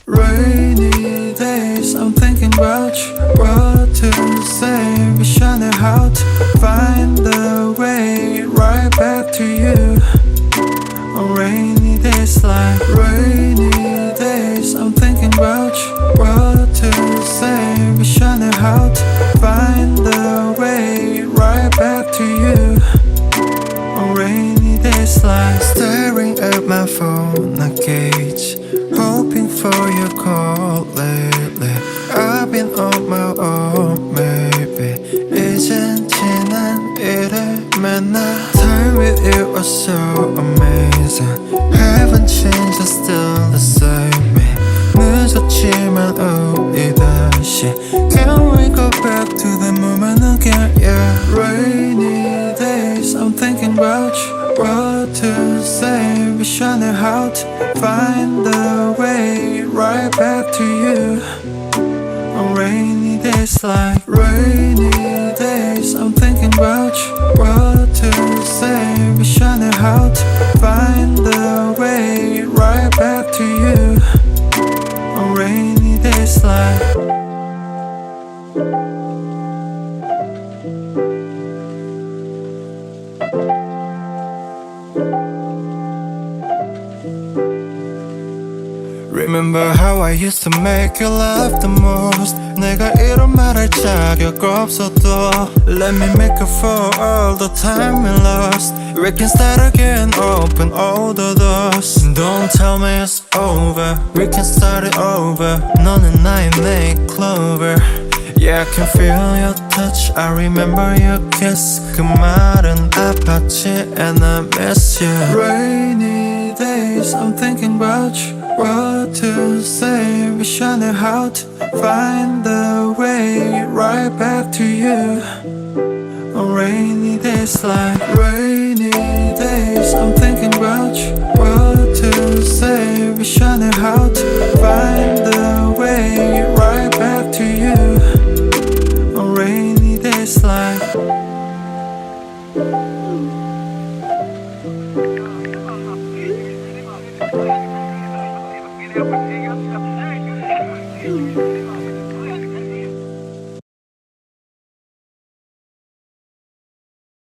Rainy days, I'm thinking about you. What to say, wish I knew how to find the way right back to you. On rainy days like rainy days, I'm thinking about you. What to say, wish I knew how to find the way right back to you. On rainy days like staring at my phone, I gauge, hoping for your call lately. I've been on my own, maybe 이젠 지난 일을 만나. Time with you was so amazing. Haven't changed, I'm still the same. 늦었지만 우리 다시 Can we go back to the moment again? Yeah. Rainy days, I'm thinking about you. What to say, wish I knew how to find the way right back to you. On rainy days like rainy days, I'm thinking about you. What to say, wish I knew how to find the way right back to you. On rainy days like Remember how I used to make you laugh the most. 내가 이런 말 할 자격 없어도 Let me make up for all the time we lost. We can start again, open all the doors. Don't tell me it's over, we can start it over. 너는 나의 make clover. Yeah, I can feel your touch, I remember your kiss. 그 말은 아팠지 and I miss you. Rainy days, I'm thinking about you. What to say, wish I knew how to find the way right back to you. On rainy days like rainy days, I'm thinking about you.